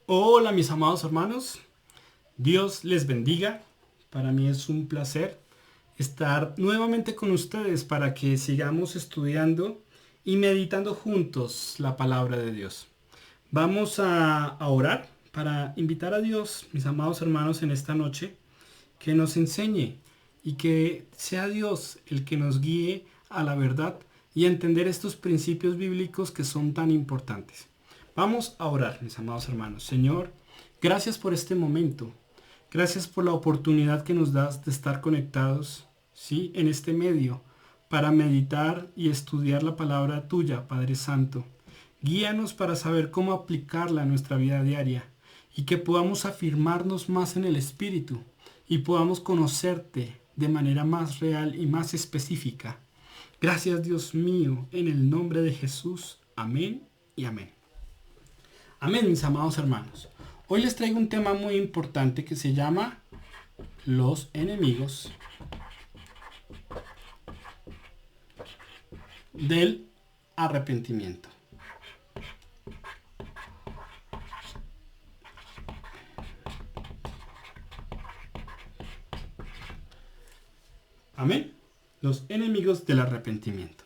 Hola mis amados hermanos, Dios les bendiga. Para mí es un placer estar nuevamente con ustedes para que sigamos estudiando y meditando juntos la palabra de Dios. Vamos a orar para invitar a Dios, mis amados hermanos, en esta noche, que nos enseñe y que sea Dios el que nos guíe a la verdad y a entender estos principios bíblicos que son tan importantes. Vamos a orar, mis amados hermanos. Señor, gracias por este momento. Gracias por la oportunidad que nos das de estar conectados, ¿sí?, en este medio para meditar y estudiar la palabra tuya, Padre Santo. Guíanos para saber cómo aplicarla a nuestra vida diaria y que podamos afirmarnos más en el Espíritu y podamos conocerte de manera más real y más específica. Gracias, Dios mío, en el nombre de Jesús. Amén y amén. Amén, mis amados hermanos. Hoy les traigo un tema muy importante que se llama los enemigos del arrepentimiento. Amén. Los enemigos del arrepentimiento.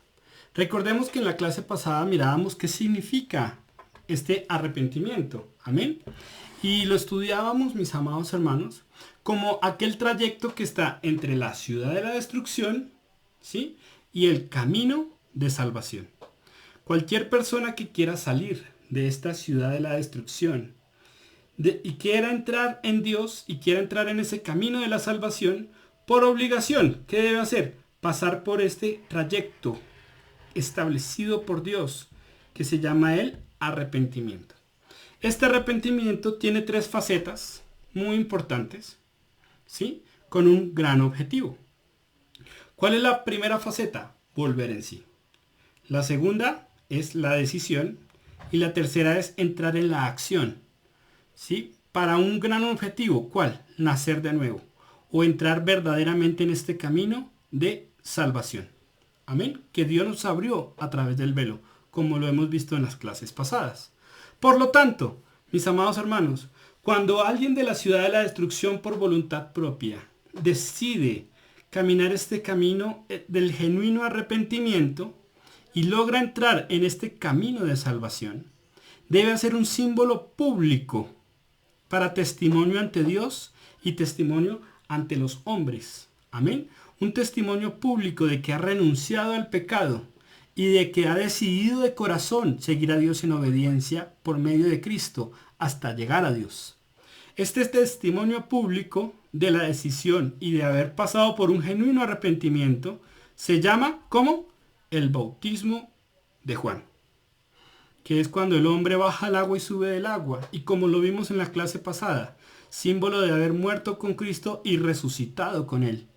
Recordemos que en la clase pasada mirábamos qué significa este arrepentimiento. Amén. Y lo estudiábamos, mis amados hermanos, como aquel trayecto que está entre la ciudad de la destrucción, ¿sí?, y el camino de salvación. Cualquier persona que quiera salir de esta ciudad de la destrucción y quiera entrar en Dios y quiera entrar en ese camino de la salvación, por obligación, ¿qué debe hacer? Pasar por este trayecto establecido por Dios, que se llama el arrepentimiento. Este arrepentimiento tiene tres facetas muy importantes, ¿sí?, con un gran objetivo. ¿Cuál es la primera faceta? Volver en sí. La segunda es la decisión y la tercera es entrar en la acción, ¿sí?, para un gran objetivo. ¿Cuál? Nacer de nuevo o entrar verdaderamente en este camino de salvación. Amén. Que Dios nos abrió a través del velo, como lo hemos visto en las clases pasadas. Por lo tanto, mis amados hermanos, cuando alguien de la ciudad de la destrucción por voluntad propia decide caminar este camino del genuino arrepentimiento y logra entrar en este camino de salvación, debe hacer un símbolo público para testimonio ante Dios y testimonio ante los hombres. Amén. Un testimonio público de que ha renunciado al pecado y de que ha decidido de corazón seguir a Dios en obediencia por medio de Cristo hasta llegar a Dios. Este testimonio público de la decisión y de haber pasado por un genuino arrepentimiento se llama, ¿cómo?, el bautismo de Juan, que es cuando el hombre baja al agua y sube del agua, y como lo vimos en la clase pasada, símbolo de haber muerto con Cristo y resucitado con Él.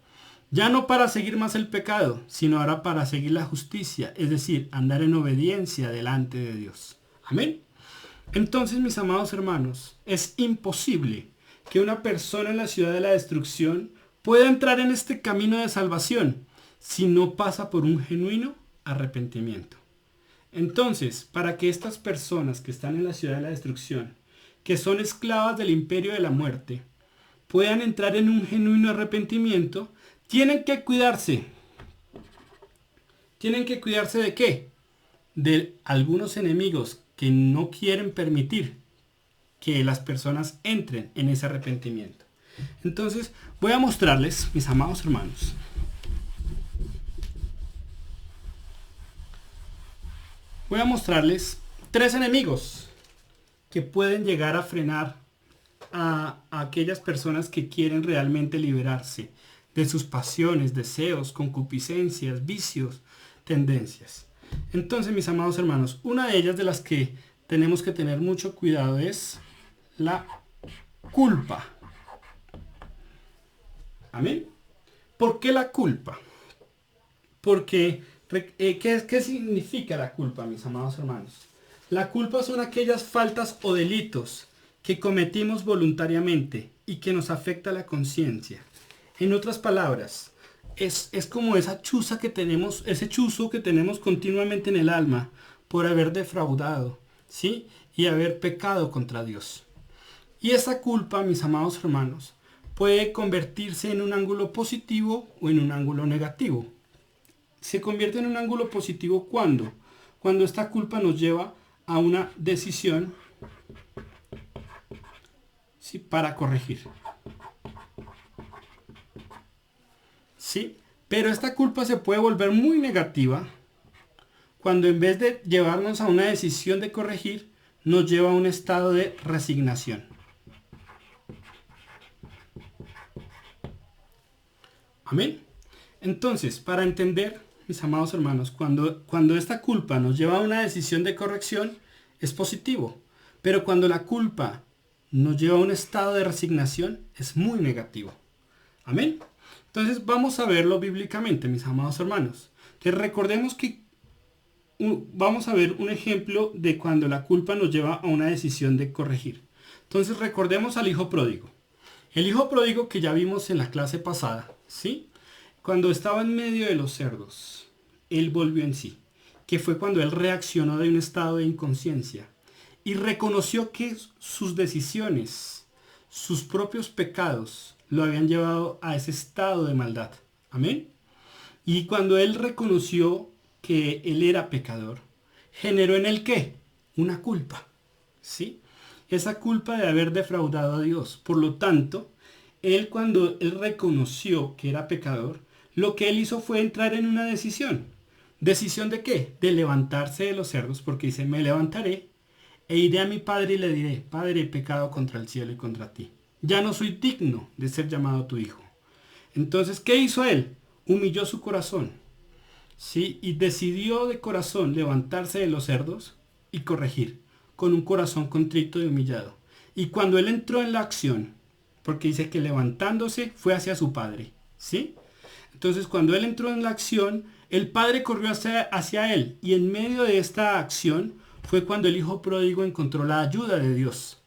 Ya no para seguir más el pecado, sino ahora para seguir la justicia, es decir, andar en obediencia delante de Dios. Amén. Entonces, mis amados hermanos, es imposible que una persona en la ciudad de la destrucción pueda entrar en este camino de salvación si no pasa por un genuino arrepentimiento. Entonces, para que estas personas que están en la ciudad de la destrucción, que son esclavas del imperio de la muerte, puedan entrar en un genuino arrepentimiento, tienen que cuidarse. ¿Tienen que cuidarse de qué? De algunos enemigos que no quieren permitir que las personas entren en ese arrepentimiento. Entonces, voy a mostrarles, mis amados hermanos, tres enemigos que pueden llegar a frenar a aquellas personas que quieren realmente liberarse de sus pasiones, deseos, concupiscencias, vicios, tendencias. Entonces, mis amados hermanos, una de ellas de las que tenemos que tener mucho cuidado es la culpa. Amén. ¿Por qué la culpa? Porque, ¿qué significa la culpa, mis amados hermanos? La culpa son aquellas faltas o delitos que cometimos voluntariamente y que nos afecta la conciencia. En otras palabras, es como esa chuza que tenemos, ese chuzo que tenemos continuamente en el alma por haber defraudado, ¿sí?, y haber pecado contra Dios. Y esa culpa, mis amados hermanos, puede convertirse en un ángulo positivo o en un ángulo negativo. Se convierte en un ángulo positivo cuando esta culpa nos lleva a una decisión, ¿sí?, para corregir. ¿Sí? Pero esta culpa se puede volver muy negativa cuando en vez de llevarnos a una decisión de corregir, nos lleva a un estado de resignación. Amén. Entonces, para entender, mis amados hermanos, cuando esta culpa nos lleva a una decisión de corrección, es positivo. Pero cuando la culpa nos lleva a un estado de resignación, es muy negativo. Amén. Entonces, vamos a verlo bíblicamente, mis amados hermanos. Entonces, recordemos que vamos a ver un ejemplo de cuando la culpa nos lleva a una decisión de corregir. Entonces, recordemos al hijo pródigo. El hijo pródigo que ya vimos en la clase pasada, ¿sí? Cuando estaba en medio de los cerdos, él volvió en sí, que fue cuando él reaccionó de un estado de inconsciencia y reconoció que sus decisiones, sus propios pecados, lo habían llevado a ese estado de maldad. Amén. Y cuando él reconoció que él era pecador, generó en él ¿qué? Una culpa, ¿sí? Esa culpa de haber defraudado a Dios. Por lo tanto, cuando él reconoció que era pecador, lo que él hizo fue entrar en una decisión. ¿Decisión de qué? De levantarse de los cerdos, porque dice, me levantaré e iré a mi padre y le diré, Padre, he pecado contra el cielo y contra ti. Ya no soy digno de ser llamado tu hijo. Entonces, ¿qué hizo él? Humilló su corazón, ¿sí? Y decidió de corazón levantarse de los cerdos y corregir, con un corazón contrito y humillado. Y cuando él entró en la acción, porque dice que levantándose fue hacia su padre, ¿sí? Entonces, cuando él entró en la acción, el padre corrió hacia él. Y en medio de esta acción fue cuando el hijo pródigo encontró la ayuda de Dios.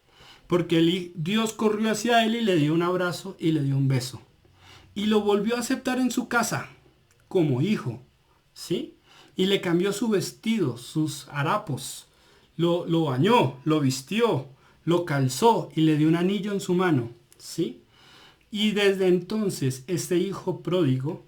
Porque Dios corrió hacia él y le dio un abrazo y le dio un beso. Y lo volvió a aceptar en su casa como hijo, ¿sí? Y le cambió su vestido, sus harapos. Lo bañó, lo vistió, lo calzó y le dio un anillo en su mano, ¿sí? Y desde entonces este hijo pródigo,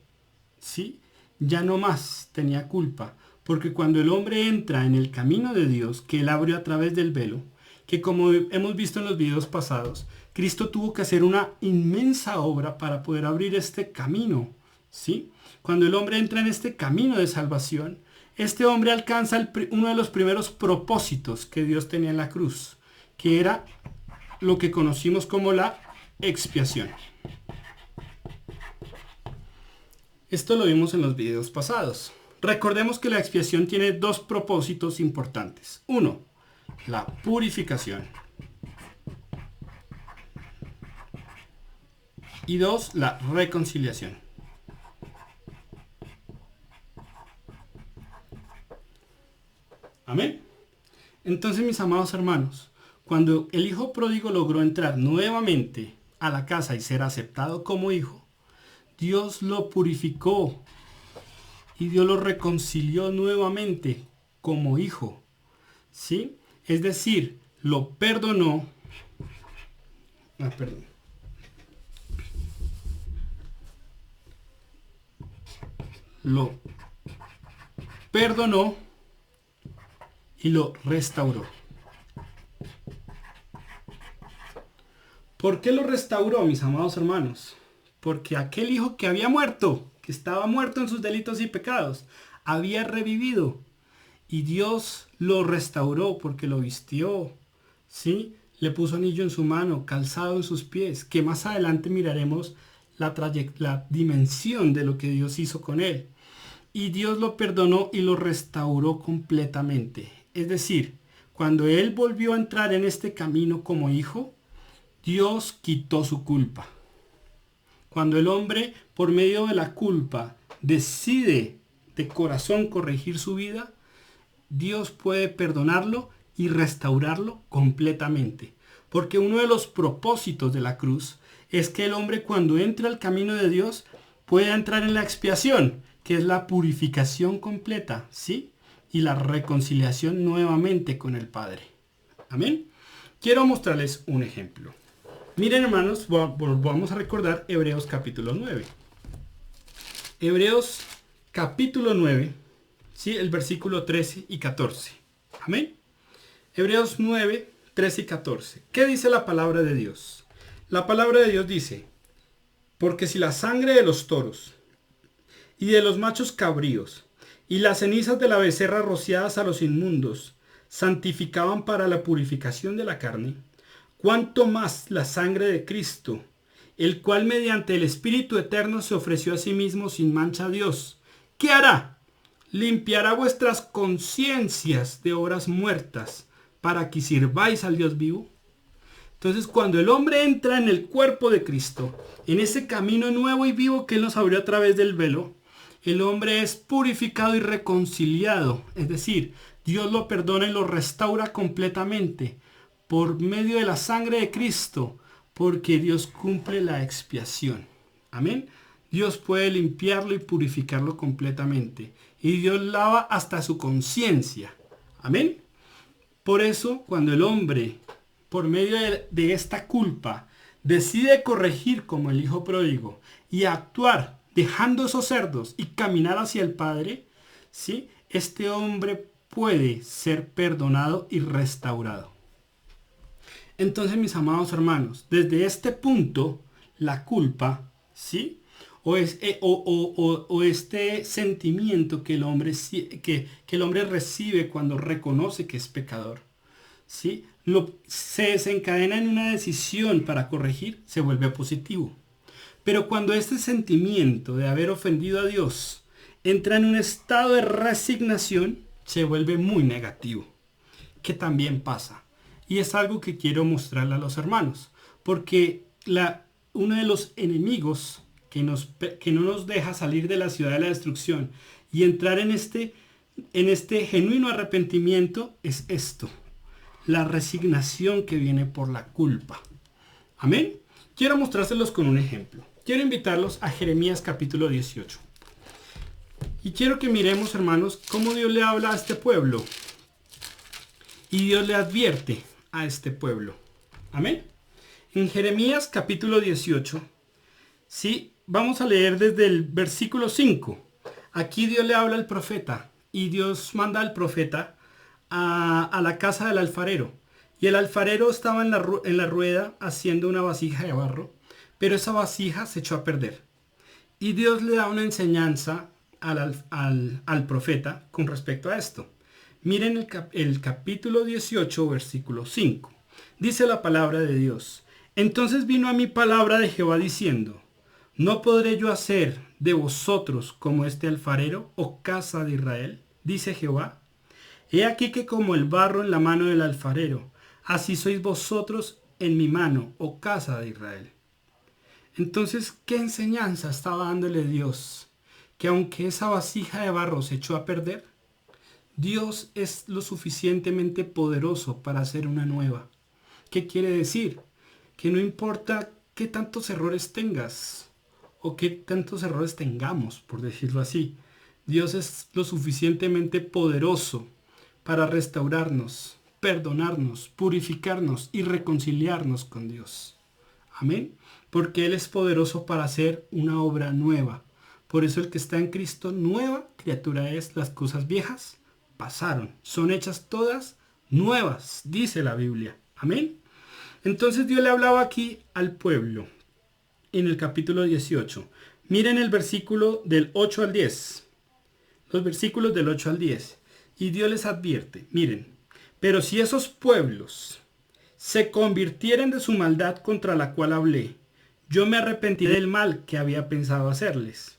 ¿sí?, ya no más tenía culpa, porque cuando el hombre entra en el camino de Dios, que él abrió a través del velo, que como hemos visto en los videos pasados, Cristo tuvo que hacer una inmensa obra para poder abrir este camino, ¿sí? Cuando el hombre entra en este camino de salvación, este hombre alcanza uno de los primeros propósitos que Dios tenía en la cruz, que era lo que conocimos como la expiación. Esto lo vimos en los videos pasados. Recordemos que la expiación tiene dos propósitos importantes. Uno, la purificación. Y dos, la reconciliación. Amén. Entonces, mis amados hermanos, cuando el hijo pródigo logró entrar nuevamente a la casa y ser aceptado como hijo, Dios lo purificó y Dios lo reconcilió nuevamente como hijo, ¿sí? Es decir, lo perdonó. Lo perdonó y lo restauró. ¿Por qué lo restauró, mis amados hermanos? Porque aquel hijo que había muerto, que estaba muerto en sus delitos y pecados, había revivido. Y Dios lo restauró porque lo vistió, ¿sí? Le puso anillo en su mano, calzado en sus pies, que más adelante miraremos la dimensión de lo que Dios hizo con él. Y Dios lo perdonó y lo restauró completamente. Es decir, cuando él volvió a entrar en este camino como hijo, Dios quitó su culpa. Cuando el hombre, por medio de la culpa, decide de corazón corregir su vida, Dios puede perdonarlo y restaurarlo completamente. Porque uno de los propósitos de la cruz es que el hombre, cuando entra al camino de Dios, pueda entrar en la expiación, que es la purificación completa, ¿sí? Y la reconciliación nuevamente con el Padre. Amén. Quiero mostrarles un ejemplo. Miren, hermanos, vamos a recordar Hebreos capítulo 9. Hebreos capítulo 9, ¿sí? El versículo 13 y 14. Amén. Hebreos 9, 13 y 14. ¿Qué dice la palabra de Dios? La palabra de Dios dice: porque si la sangre de los toros y de los machos cabríos y las cenizas de la becerra rociadas a los inmundos santificaban para la purificación de la carne, cuánto más la sangre de Cristo, el cual mediante el Espíritu Eterno se ofreció a sí mismo sin mancha a Dios, ¿qué hará? Limpiará vuestras conciencias de obras muertas para que sirváis al Dios vivo. Entonces, cuando el hombre entra en el cuerpo de Cristo, en ese camino nuevo y vivo que Él nos abrió a través del velo, el hombre es purificado y reconciliado. Es decir, Dios lo perdona y lo restaura completamente por medio de la sangre de Cristo, porque Dios cumple la expiación. Amén. Dios puede limpiarlo y purificarlo completamente. Y Dios lava hasta su conciencia. Amén. Por eso, cuando el hombre, por medio de esta culpa, decide corregir como el hijo pródigo y actuar dejando esos cerdos y caminar hacia el Padre, ¿sí? Este hombre puede ser perdonado y restaurado. Entonces, mis amados hermanos, desde este punto, la culpa, ¿sí? O este sentimiento que el hombre recibe cuando reconoce que es pecador, ¿sí? Se desencadena en una decisión para corregir, se vuelve positivo. Pero cuando este sentimiento de haber ofendido a Dios entra en un estado de resignación, se vuelve muy negativo, que también pasa. Y es algo que quiero mostrarle a los hermanos, porque uno de los enemigos que no nos deja salir de la ciudad de la destrucción y entrar en este genuino arrepentimiento es esto: la resignación que viene por la culpa. Amén. Quiero mostrárselos con un ejemplo. Quiero invitarlos a Jeremías capítulo 18. Y quiero que miremos, hermanos, cómo Dios le habla a este pueblo. Y Dios le advierte a este pueblo. Amén. En Jeremías capítulo 18, ¿sí? Vamos a leer desde el versículo 5. Aquí Dios le habla al profeta. Y Dios manda al profeta a la casa del alfarero. Y el alfarero estaba en la rueda haciendo una vasija de barro, pero esa vasija se echó a perder. Y Dios le da una enseñanza al profeta con respecto a esto. Miren el capítulo 18, versículo 5. Dice la palabra de Dios: entonces vino a mí palabra de Jehová diciendo: ¿no podré yo hacer de vosotros como este alfarero, oh casa de Israel? Dice Jehová. He aquí que como el barro en la mano del alfarero, así sois vosotros en mi mano, oh casa de Israel. Entonces, ¿qué enseñanza estaba dándole Dios? Que aunque esa vasija de barro se echó a perder, Dios es lo suficientemente poderoso para hacer una nueva. ¿Qué quiere decir? Que no importa qué tantos errores tengas o qué tantos errores tengamos, por decirlo así, Dios es lo suficientemente poderoso para restaurarnos, perdonarnos, purificarnos y reconciliarnos con Dios. Amén. Porque Él es poderoso para hacer una obra nueva. Por eso el que está en Cristo, nueva criatura es. Las cosas viejas pasaron, son hechas todas nuevas, dice la Biblia. Amén. Entonces Dios le hablaba aquí al pueblo en el capítulo 18. Miren el versículo del 8 al 10. Los versículos del 8 al 10. Y Dios les advierte, miren: pero si esos pueblos se convirtieren de su maldad contra la cual hablé, yo me arrepentiré del mal que había pensado hacerles.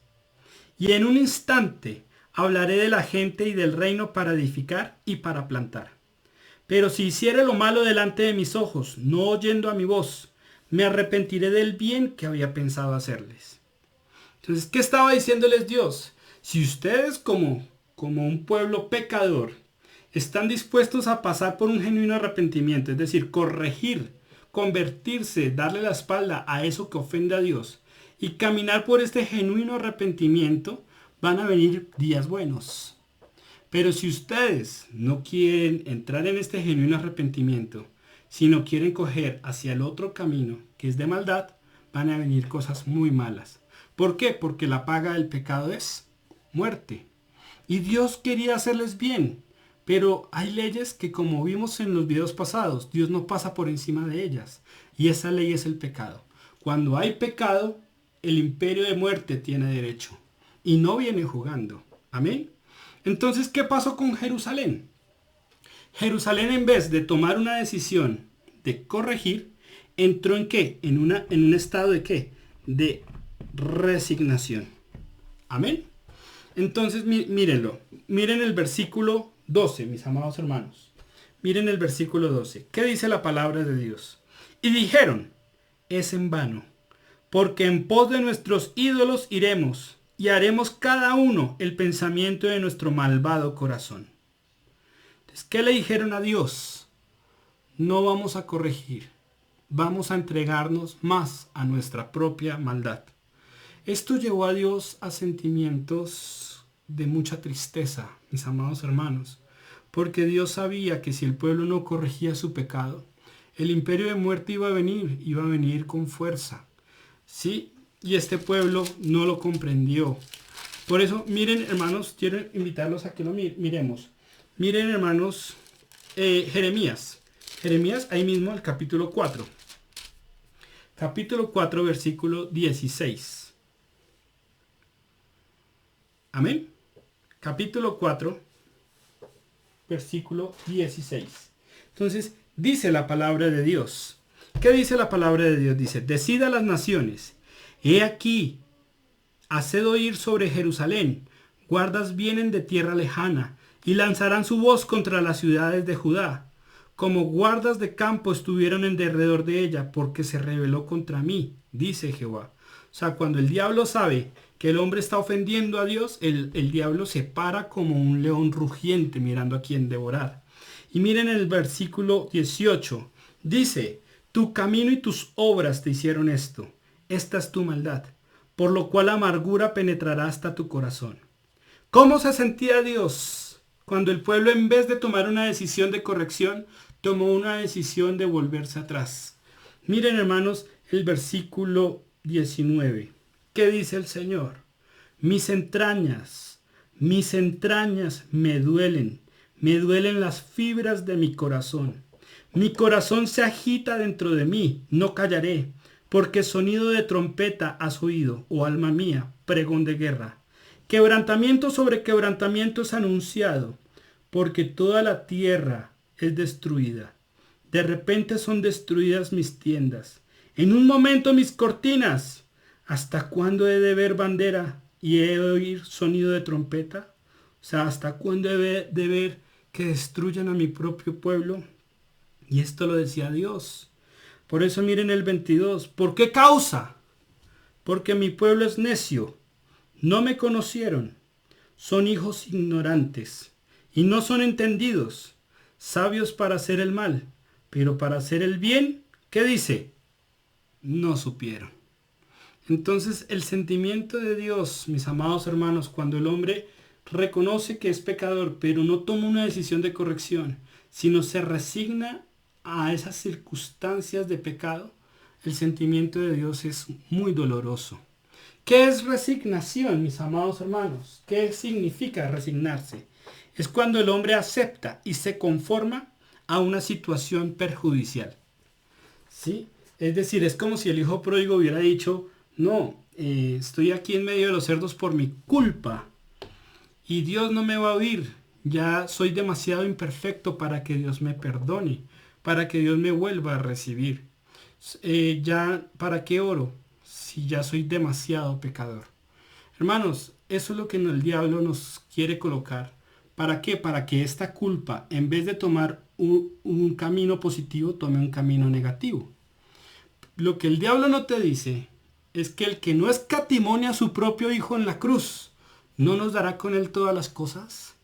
Y en un instante hablaré de la gente y del reino para edificar y para plantar. Pero si hiciere lo malo delante de mis ojos, no oyendo a mi voz, me arrepentiré del bien que había pensado hacerles. Entonces, ¿qué estaba diciéndoles Dios? Si ustedes como un pueblo pecador están dispuestos a pasar por un genuino arrepentimiento, es decir, corregir, convertirse, darle la espalda a eso que ofende a Dios y caminar por este genuino arrepentimiento, van a venir días buenos. Pero si ustedes no quieren entrar en este genuino arrepentimiento, si no quieren coger hacia el otro camino, que es de maldad, van a venir cosas muy malas. ¿Por qué? Porque la paga del pecado es muerte. Y Dios quería hacerles bien, pero hay leyes que, como vimos en los videos pasados, Dios no pasa por encima de ellas. Y esa ley es el pecado. Cuando hay pecado, el imperio de muerte tiene derecho. Y no viene jugando. Amén. Entonces, ¿qué pasó con Jerusalén? Jerusalén, en vez de tomar una decisión de corregir, entró ¿en qué? En un estado de ¿qué? De resignación. Amén. Entonces, mírenlo. Miren el versículo 12, mis amados hermanos. Miren el versículo 12. ¿Qué dice la palabra de Dios? Y dijeron, es en vano, porque en pos de nuestros ídolos iremos, y haremos cada uno el pensamiento de nuestro malvado corazón. Entonces, ¿qué le dijeron a Dios? No vamos a corregir, vamos a entregarnos más a nuestra propia maldad. Esto llevó a Dios a sentimientos de mucha tristeza, mis amados hermanos, porque Dios sabía que si el pueblo no corregía su pecado, el imperio de muerte iba a venir con fuerza. ¿Sí? Y este pueblo no lo comprendió. Por eso, miren, hermanos, quiero invitarlos a que lo miremos. Miren, hermanos, Jeremías. Jeremías, ahí mismo, el capítulo 4. Capítulo 4, versículo 16. Amén. Capítulo 4, versículo 16. Entonces, dice la palabra de Dios. ¿Qué dice la palabra de Dios? Dice, decid a las naciones, he aquí, haced oír sobre Jerusalén, guardas vienen de tierra lejana, y lanzarán su voz contra las ciudades de Judá. Como guardas de campo estuvieron en derredor de ella, porque se rebeló contra mí, dice Jehová. O sea, cuando el diablo sabe que el hombre está ofendiendo a Dios, el diablo se para como un león rugiente mirando a quien devorar. Y miren el versículo 18. Dice, tu camino y tus obras te hicieron esto. Esta es tu maldad, por lo cual la amargura penetrará hasta tu corazón. ¿Cómo se sentía Dios cuando el pueblo, en vez de tomar una decisión de corrección, tomó una decisión de volverse atrás? Miren, hermanos, el versículo 19. ¿Qué dice el Señor? Mis entrañas me duelen las fibras de mi corazón. Mi corazón se agita dentro de mí, no callaré, porque sonido de trompeta has oído, oh alma mía, pregón de guerra. Quebrantamiento sobre quebrantamiento es anunciado, porque toda la tierra es destruida. De repente son destruidas mis tiendas, en un momento mis cortinas. ¿Hasta cuándo he de ver bandera y he de oír sonido de trompeta? O sea, ¿hasta cuándo he de ver que destruyan a mi propio pueblo? Y esto lo decía Dios. Por eso miren el 22. ¿Por qué causa? Porque mi pueblo es necio. No me conocieron. Son hijos ignorantes. Y no son entendidos. Sabios para hacer el mal. Pero para hacer el bien, ¿qué dice? No supieron. Entonces el sentimiento de Dios, mis amados hermanos, cuando el hombre reconoce que es pecador, pero no toma una decisión de corrección, sino se resigna a esas circunstancias de pecado, el sentimiento de Dios es muy doloroso. ¿Qué es resignación, mis amados hermanos? ¿Qué significa resignarse? Es cuando el hombre acepta y se conforma a una situación perjudicial. ¿Sí? Es decir, es como si el hijo pródigo hubiera dicho, no, estoy aquí en medio de los cerdos por mi culpa y Dios no me va a oír. Ya soy demasiado imperfecto para que Dios me perdone, para que Dios me vuelva a recibir. Ya, ¿para qué oro si ya soy demasiado pecador? Hermanos, eso es lo que el diablo nos quiere colocar. ¿Para qué? Para que esta culpa, en vez de tomar un camino positivo, tome un camino negativo. Lo que el diablo no te dice es que el que no escatimone a su propio hijo en la cruz, ¿no nos dará con él todas las cosas?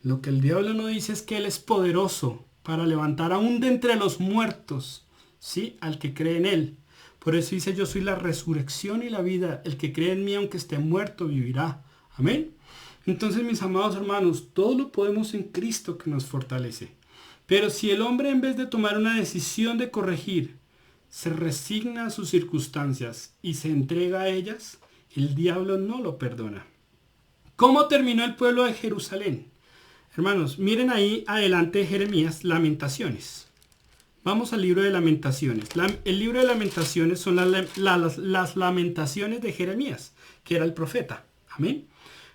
Lo que el diablo no dice es que él es poderoso para levantar aún de entre los muertos, ¿sí? Al que cree en él. Por eso dice, yo soy la resurrección y la vida. El que cree en mí, aunque esté muerto, vivirá. Amén. Entonces, mis amados hermanos, todo lo podemos en Cristo que nos fortalece. Pero si el hombre, en vez de tomar una decisión de corregir, se resigna a sus circunstancias y se entrega a ellas, el diablo no lo perdona. ¿Cómo terminó el pueblo de Jerusalén? Hermanos, miren ahí adelante de Jeremías, Lamentaciones. Vamos al libro de Lamentaciones. El libro de Lamentaciones son las lamentaciones de Jeremías, que era el profeta. Amén.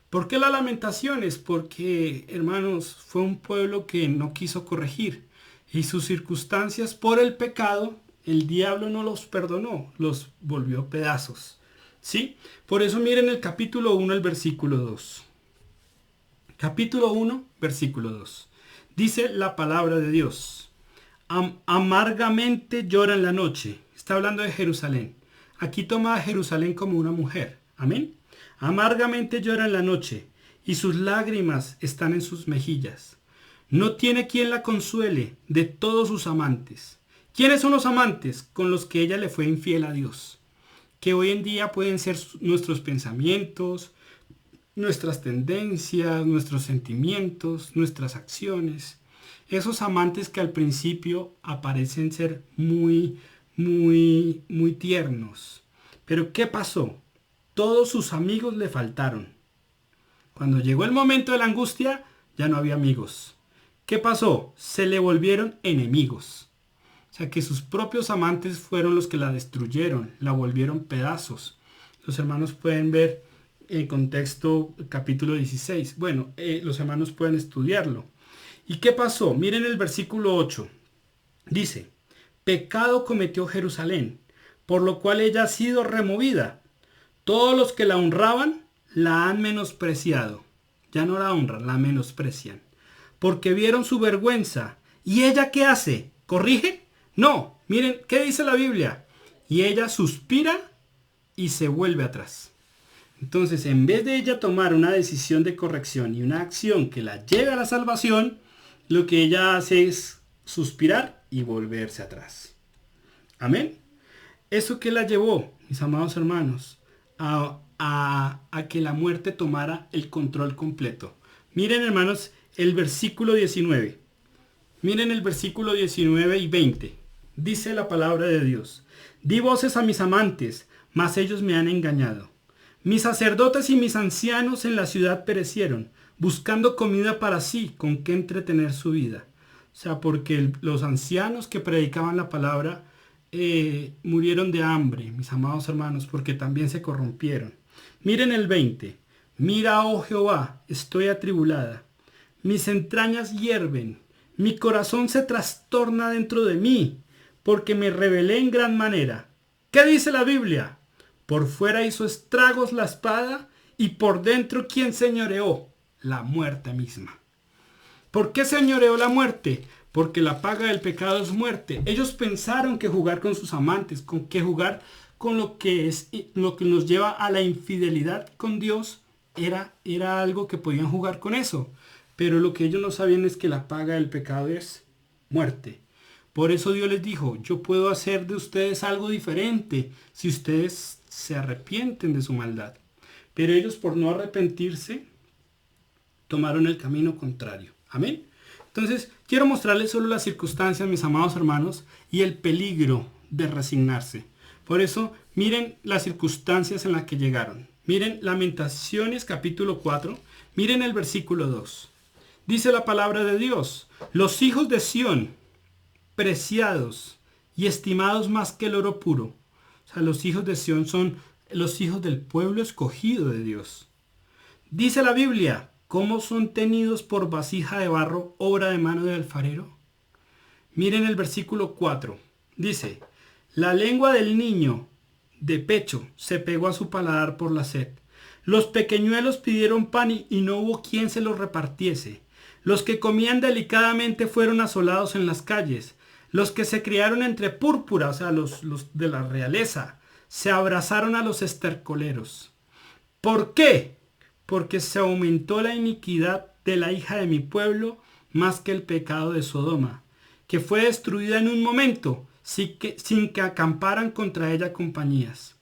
¿Por qué las lamentaciones? Porque, hermanos, fue un pueblo que no quiso corregir. Y sus circunstancias por el pecado, el diablo no los perdonó, los volvió pedazos. ¿Sí? Por eso miren el capítulo 1, el versículo 2. Capítulo 1, versículo 2. Dice la palabra de Dios. Amargamente llora en la noche. Está hablando de Jerusalén. Aquí toma a Jerusalén como una mujer. Amén. Amargamente llora en la noche, y sus lágrimas están en sus mejillas. No tiene quien la consuele de todos sus amantes. ¿Quiénes son los amantes con los que ella le fue infiel a Dios? Que hoy en día pueden ser nuestros pensamientos, nuestras tendencias, nuestros sentimientos, nuestras acciones. Esos amantes que al principio aparecen ser muy tiernos. Pero ¿qué pasó? Todos sus amigos le faltaron. Cuando llegó el momento de la angustia, ya no había amigos. ¿Qué pasó? Se le volvieron enemigos. O sea que sus propios amantes fueron los que la destruyeron, la volvieron pedazos. Los hermanos pueden ver en contexto capítulo 16. Bueno, los hermanos pueden estudiarlo. ¿Y qué pasó? Miren el versículo 8. Dice, pecado cometió Jerusalén, por lo cual ella ha sido removida. Todos los que la honraban la han menospreciado. Ya no la honran, la menosprecian. Porque vieron su vergüenza. ¿Y ella qué hace? ¿Corrige? No. Miren, ¿qué dice la Biblia? Y ella suspira y se vuelve atrás. Entonces, en vez de ella tomar una decisión de corrección y una acción que la lleve a la salvación, lo que ella hace es suspirar y volverse atrás. Amén. ¿Eso qué la llevó, mis amados hermanos? A que la muerte tomara el control completo. Miren, hermanos, el versículo 19. Miren el versículo 19 y 20. Dice la palabra de Dios. Di voces a mis amantes, mas ellos me han engañado. Mis sacerdotes y mis ancianos en la ciudad perecieron, buscando comida para sí, con qué entretener su vida. O sea, porque los ancianos que predicaban la palabra murieron de hambre, mis amados hermanos, porque también se corrompieron. Miren el 20. Mira, oh Jehová, estoy atribulada. Mis entrañas hierven. Mi corazón se trastorna dentro de mí, porque me rebelé en gran manera. ¿Qué dice la Biblia? Por fuera hizo estragos la espada, y por dentro, ¿quién señoreó? La muerte misma. ¿Por qué señoreó la muerte? Porque la paga del pecado es muerte. Ellos pensaron que jugar con sus amantes, que jugar con lo que nos lleva a la infidelidad con Dios, era algo que podían jugar con eso. Pero lo que ellos no sabían es que la paga del pecado es muerte. Por eso Dios les dijo, yo puedo hacer de ustedes algo diferente si ustedes se arrepienten de su maldad. Pero ellos, por no arrepentirse, tomaron el camino contrario. Amén. Entonces, quiero mostrarles solo las circunstancias, mis amados hermanos, y el peligro de resignarse. Por eso, miren las circunstancias en las que llegaron. Miren Lamentaciones capítulo 4. Miren el versículo 2. Dice la palabra de Dios. Los hijos de Sión, preciados y estimados más que el oro puro. O sea, los hijos de Sión son los hijos del pueblo escogido de Dios. Dice la Biblia. ¿Cómo son tenidos por vasija de barro, obra de mano del alfarero? Miren el versículo 4. Dice, la lengua del niño de pecho se pegó a su paladar por la sed. Los pequeñuelos pidieron pan y no hubo quien se los repartiese. Los que comían delicadamente fueron asolados en las calles. Los que se criaron entre púrpura, o sea, los de la realeza, se abrazaron a los estercoleros. ¿Por qué? Porque se aumentó la iniquidad de la hija de mi pueblo más que el pecado de Sodoma, que fue destruida en un momento, sin que acamparan contra ella compañías.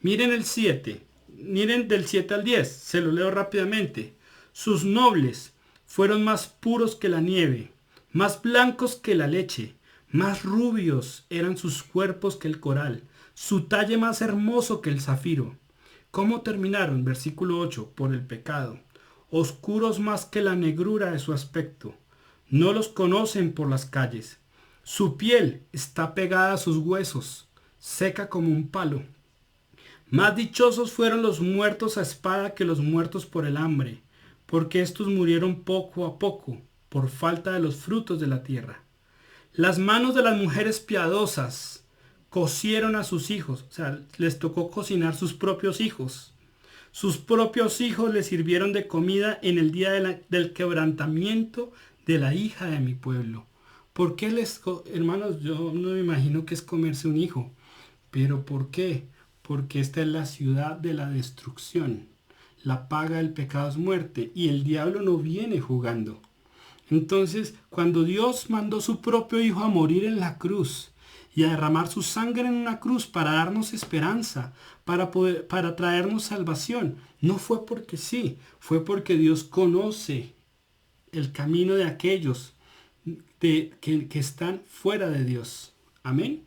Miren el 7, miren del 7 al 10, se lo leo rápidamente. Sus nobles fueron más puros que la nieve, más blancos que la leche, más rubios eran sus cuerpos que el coral, su talle más hermoso que el zafiro. ¿Cómo terminaron? Versículo 8, por el pecado, oscuros más que la negrura de su aspecto. No los conocen por las calles. Su piel está pegada a sus huesos, seca como un palo. Más dichosos fueron los muertos a espada que los muertos por el hambre, porque éstos murieron poco a poco, por falta de los frutos de la tierra. Las manos de las mujeres piadosas cocieron a sus hijos, o sea, les tocó cocinar sus propios hijos. Sus propios hijos les sirvieron de comida en el día del quebrantamiento de la hija de mi pueblo. ¿Por qué hermanos, yo no me imagino que es comerse un hijo? ¿Pero por qué? Porque esta es la ciudad de la destrucción. La paga del pecado es muerte y el diablo no viene jugando. Entonces, cuando Dios mandó su propio Hijo a morir en la cruz y a derramar su sangre en una cruz para darnos esperanza, para traernos salvación, no fue porque sí, fue porque Dios conoce el camino de aquellos que están fuera de Dios. Amén.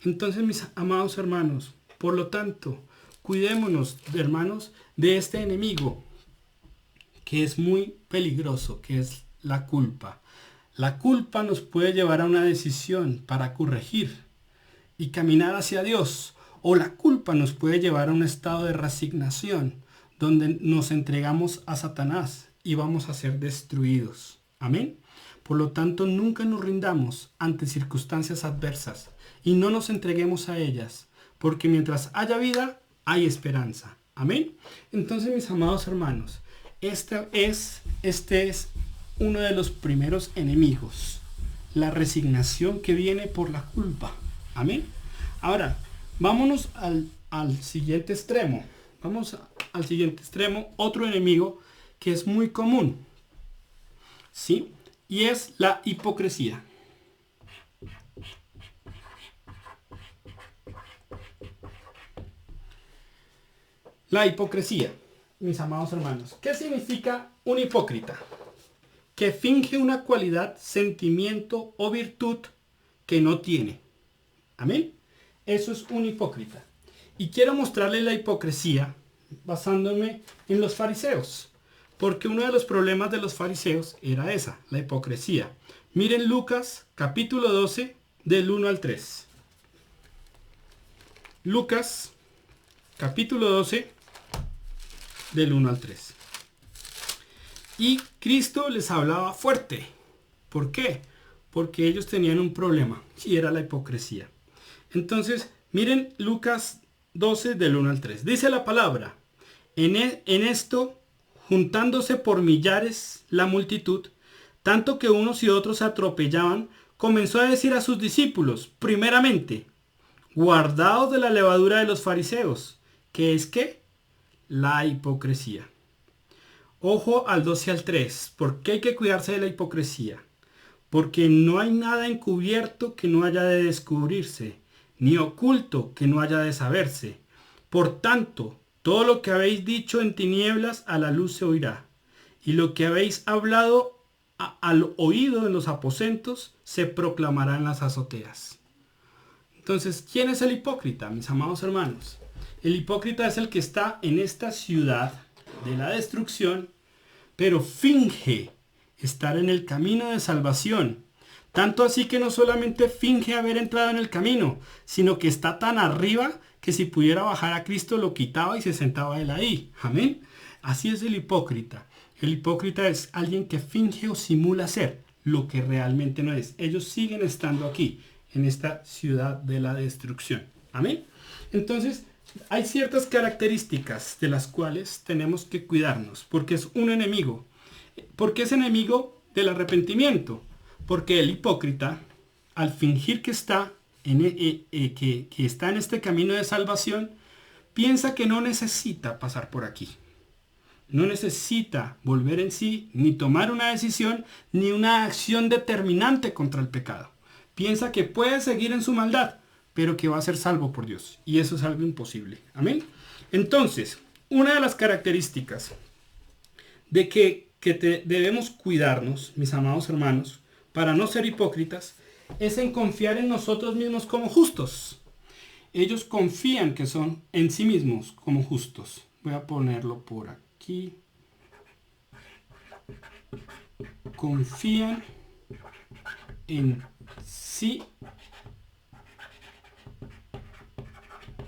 Entonces, mis amados hermanos, por lo tanto, cuidémonos, hermanos, de este enemigo que es muy peligroso, que es la culpa. La culpa nos puede llevar a una decisión para corregir y caminar hacia Dios, o la culpa nos puede llevar a un estado de resignación, donde nos entregamos a Satanás y vamos a ser destruidos. Amén. Por lo tanto, nunca nos rindamos ante circunstancias adversas y no nos entreguemos a ellas, porque mientras haya vida, hay esperanza. Amén. Entonces, mis amados hermanos, este es uno de los primeros enemigos, la resignación que viene por la culpa. Amén. Ahora, vámonos al siguiente extremo. Vamos al siguiente extremo, otro enemigo que es muy común, ¿sí? Y es la hipocresía. La hipocresía, mis amados hermanos. ¿Qué significa un hipócrita? Que finge una cualidad, sentimiento o virtud que no tiene. Amén. Eso es un hipócrita. Y quiero mostrarles la hipocresía basándome en los fariseos. Porque uno de los problemas de los fariseos era esa, la hipocresía. Miren Lucas capítulo 12 del 1 al 3. Lucas capítulo 12 del 1 al 3. Y Cristo les hablaba fuerte. ¿Por qué? Porque ellos tenían un problema y era la hipocresía. Entonces, miren Lucas 12 del 1 al 3. Dice la palabra: en esto, juntándose por millares la multitud, tanto que unos y otros se atropellaban, comenzó a decir a sus discípulos, primeramente, guardaos de la levadura de los fariseos, que es ¿qué? La hipocresía. Ojo al 12 al 3. ¿Por qué hay que cuidarse de la hipocresía? Porque no hay nada encubierto que no haya de descubrirse, ni oculto que no haya de saberse. Por tanto, todo lo que habéis dicho en tinieblas a la luz se oirá, y lo que habéis hablado al oído en los aposentos se proclamará en las azoteas. Entonces, ¿quién es el hipócrita, mis amados hermanos? El hipócrita es el que está en esta ciudad de la destrucción, pero finge estar en el camino de salvación. Tanto así que no solamente finge haber entrado en el camino, sino que está tan arriba que si pudiera bajar a Cristo lo quitaba y se sentaba él ahí. Amén. Así es el hipócrita. El hipócrita es alguien que finge o simula ser lo que realmente no es. Ellos siguen estando aquí, en esta ciudad de la destrucción. Amén. Entonces, hay ciertas características de las cuales tenemos que cuidarnos, porque es un enemigo. ¿Por qué es enemigo del arrepentimiento? Porque el hipócrita, al fingir que está que está en este camino de salvación, piensa que no necesita pasar por aquí. No necesita volver en sí, ni tomar una decisión, ni una acción determinante contra el pecado. Piensa que puede seguir en su maldad, pero que va a ser salvo por Dios. Y eso es algo imposible. Amén. Entonces, una de las características de que debemos cuidarnos, mis amados hermanos, para no ser hipócritas, es en confiar en nosotros mismos como justos. Ellos confían que son en sí mismos como justos. Voy a ponerlo por aquí. Confían en sí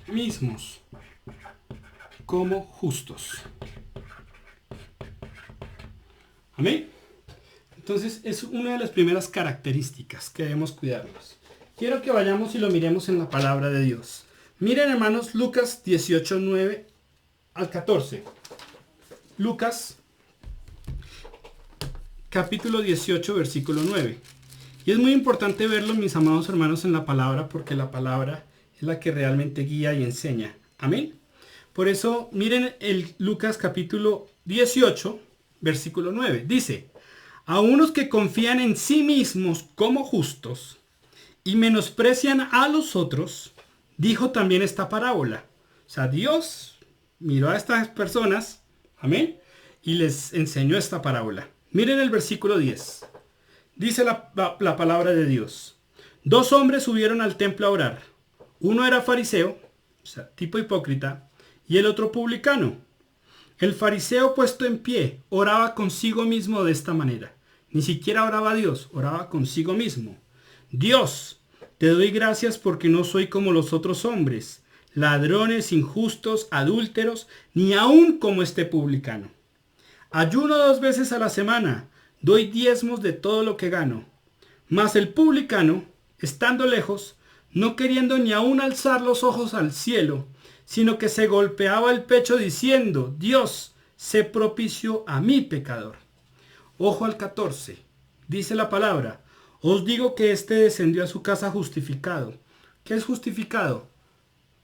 mismos como justos. Amén. Entonces es una de las primeras características que debemos cuidarnos. Quiero que vayamos y lo miremos en la palabra de Dios. Miren, hermanos, Lucas 18, 9 al 14. Lucas capítulo 18, versículo 9. Y es muy importante verlo, mis amados hermanos, en la palabra, porque la palabra es la que realmente guía y enseña. Amén. Por eso, miren el Lucas capítulo 18, versículo 9. Dice: a unos que confían en sí mismos como justos y menosprecian a los otros, dijo también esta parábola. O sea, Dios miró a estas personas, amén, y les enseñó esta parábola. Miren el versículo 10. Dice la palabra de Dios: dos hombres subieron al templo a orar. Uno era fariseo, o sea, tipo hipócrita, y el otro publicano. El fariseo, puesto en pie, oraba consigo mismo de esta manera. Ni siquiera oraba a Dios, oraba consigo mismo. Dios, te doy gracias porque no soy como los otros hombres, ladrones, injustos, adúlteros, ni aun como este publicano. Ayuno 2 veces a la semana, doy diezmos de todo lo que gano. Mas el publicano, estando lejos, no queriendo ni aun alzar los ojos al cielo, sino que se golpeaba el pecho diciendo: Dios, sé propicio a mi pecador. Ojo al 14. Dice la palabra: os digo que éste descendió a su casa justificado. ¿Qué es justificado?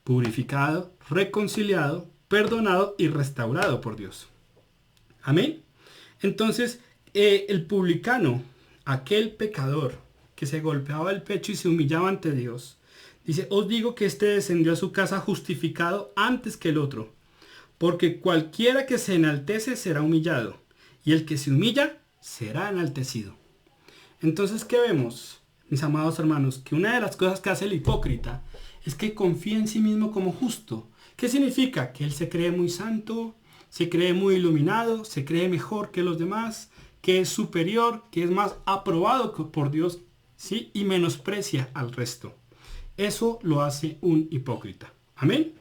Purificado, reconciliado, perdonado y restaurado por Dios. Amén. Entonces, el publicano, aquel pecador que se golpeaba el pecho y se humillaba ante Dios, dice: os digo que éste descendió a su casa justificado antes que el otro. Porque cualquiera que se enaltece será humillado, y el que se humilla será enaltecido. Entonces, ¿qué vemos, mis amados hermanos? Que una de las cosas que hace el hipócrita es que confía en sí mismo como justo. ¿Qué significa? Que él se cree muy santo, se cree muy iluminado, se cree mejor que los demás, que es superior, que es más aprobado por Dios, ¿sí? Y menosprecia al resto. Eso lo hace un hipócrita. Amén.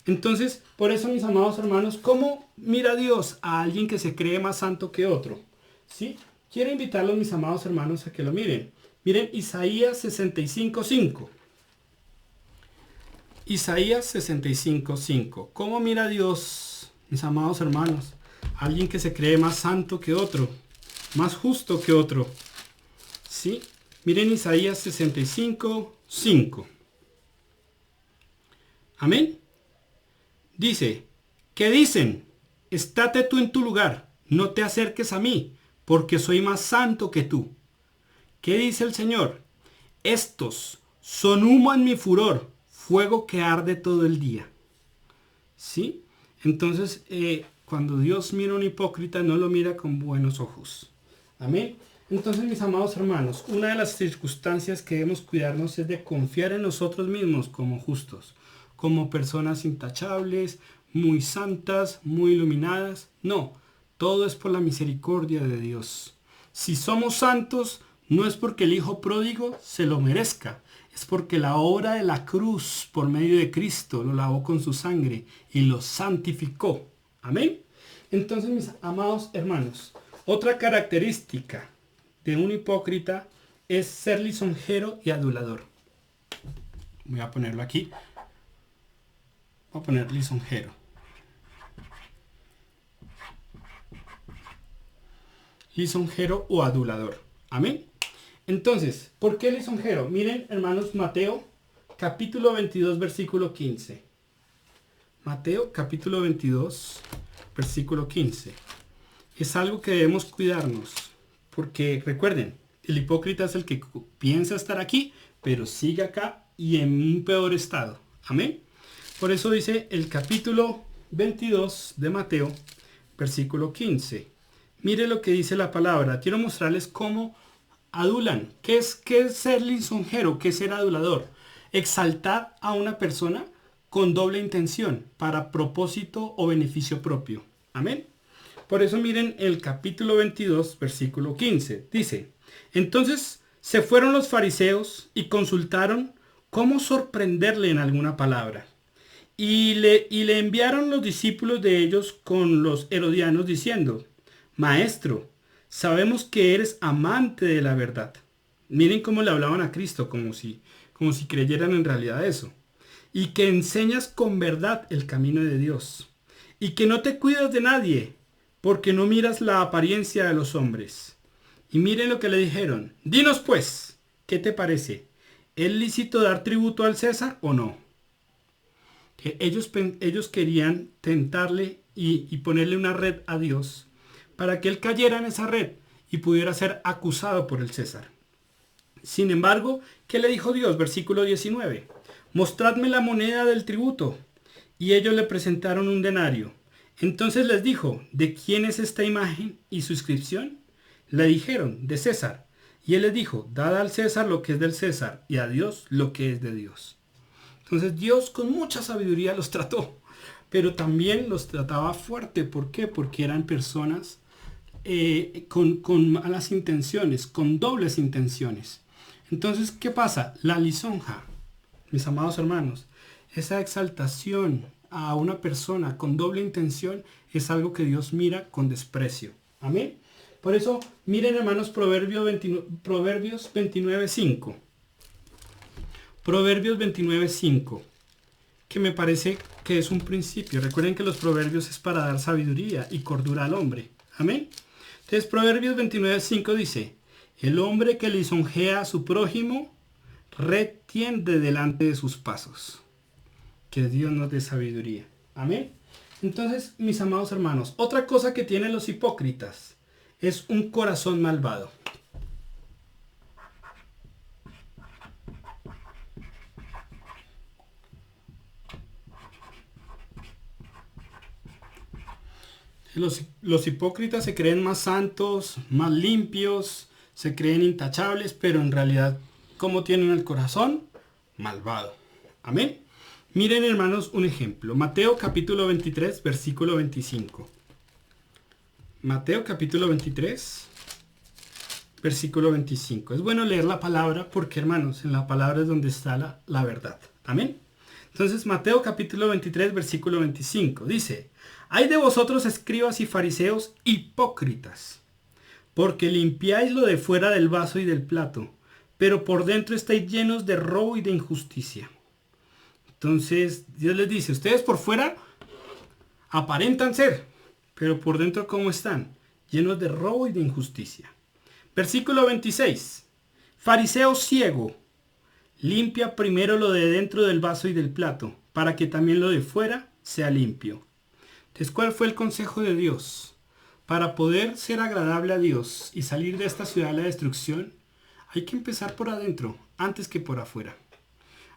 Entonces, por eso, mis amados hermanos, ¿cómo mira Dios a alguien que se cree más santo que otro? ¿Sí? Quiero invitarlos, mis amados hermanos, a que lo miren. Miren Isaías 65:5. Isaías 65:5. ¿Cómo mira Dios, mis amados hermanos, a alguien que se cree más santo que otro, más justo que otro? ¿Sí? Miren Isaías 65:5. Amén. Dice: ¿qué dicen? Estate tú en tu lugar, no te acerques a mí, porque soy más santo que tú. ¿Qué dice el Señor? Estos son humo en mi furor, fuego que arde todo el día. ¿Sí? Entonces, cuando Dios mira a un hipócrita, no lo mira con buenos ojos. Amén. Entonces, mis amados hermanos, una de las circunstancias que debemos cuidarnos es de confiar en nosotros mismos como justos, como personas intachables, muy santas, muy iluminadas. No, todo es por la misericordia de Dios. Si somos santos, no es porque el Hijo pródigo se lo merezca, es porque la obra de la cruz por medio de Cristo lo lavó con su sangre y lo santificó. Amén. Entonces, mis amados hermanos, otra característica de un hipócrita es ser lisonjero y adulador. Voy a ponerlo aquí. Voy a poner lisonjero. Lisonjero o adulador. Amén. Entonces, ¿por qué lisonjero? Miren, hermanos, Mateo capítulo 22, versículo 15. Mateo capítulo 22, versículo 15. Es algo que debemos cuidarnos. Porque recuerden, el hipócrita es el que piensa estar aquí, pero sigue acá y en un peor estado. Amén. Por eso dice el capítulo 22 de Mateo, versículo 15. Mire lo que dice la palabra. Quiero mostrarles cómo adulan. ¿Qué es ser lisonjero? ¿Qué es ser adulador? Exaltar a una persona con doble intención, para propósito o beneficio propio. Amén. Por eso miren el capítulo 22, versículo 15. Dice, entonces se fueron los fariseos y consultaron cómo sorprenderle en alguna palabra. Y le enviaron los discípulos de ellos con los herodianos diciendo, Maestro, sabemos que eres amante de la verdad. Miren cómo le hablaban a Cristo, como si creyeran en realidad eso. Y que enseñas con verdad el camino de Dios. Y que no te cuidas de nadie, porque no miras la apariencia de los hombres. Y miren lo que le dijeron. Dinos pues, ¿qué te parece? ¿Es lícito dar tributo al César o no? Que ellos querían tentarle y ponerle una red a Dios para que él cayera en esa red y pudiera ser acusado por el César. Sin embargo, ¿qué le dijo Dios? Versículo 19. Mostradme la moneda del tributo. Y ellos le presentaron un denario. Entonces les dijo, ¿de quién es esta imagen y su inscripción? Le dijeron, de César. Y él les dijo, dad al César lo que es del César y a Dios lo que es de Dios. Entonces Dios con mucha sabiduría los trató, pero también los trataba fuerte. ¿Por qué? Porque eran personas con malas intenciones, con dobles intenciones. Entonces, ¿qué pasa? La lisonja, mis amados hermanos, esa exaltación a una persona con doble intención es algo que Dios mira con desprecio. Amén. Por eso, miren hermanos, Proverbios 29:5. Proverbios 29:5, que me parece que es un principio. Recuerden que los proverbios es para dar sabiduría y cordura al hombre. Amén. Entonces, Proverbios 29:5 dice, el hombre que lisonjea a su prójimo retiende delante de sus pasos. Que Dios nos dé sabiduría. Amén. Entonces, mis amados hermanos, otra cosa que tienen los hipócritas es un corazón malvado. Los hipócritas se creen más santos, más limpios, se creen intachables, pero en realidad, ¿cómo tienen el corazón? Malvado. Amén. Miren, hermanos, un ejemplo. Mateo capítulo 23, versículo 25. Mateo capítulo 23, versículo 25. Es bueno leer la palabra porque, hermanos, en la palabra es donde está la verdad. Amén. Entonces, Mateo capítulo 23, versículo 25. Dice, hay de vosotros escribas y fariseos hipócritas, porque limpiáis lo de fuera del vaso y del plato, pero por dentro estáis llenos de robo y de injusticia. Entonces, Dios les dice, ustedes por fuera aparentan ser, pero por dentro ¿cómo están? Llenos de robo y de injusticia. Versículo 26. Fariseo ciego, limpia primero lo de dentro del vaso y del plato, para que también lo de fuera sea limpio. Entonces, ¿cuál fue el consejo de Dios? Para poder ser agradable a Dios y salir de esta ciudad de la destrucción, hay que empezar por adentro, antes que por afuera.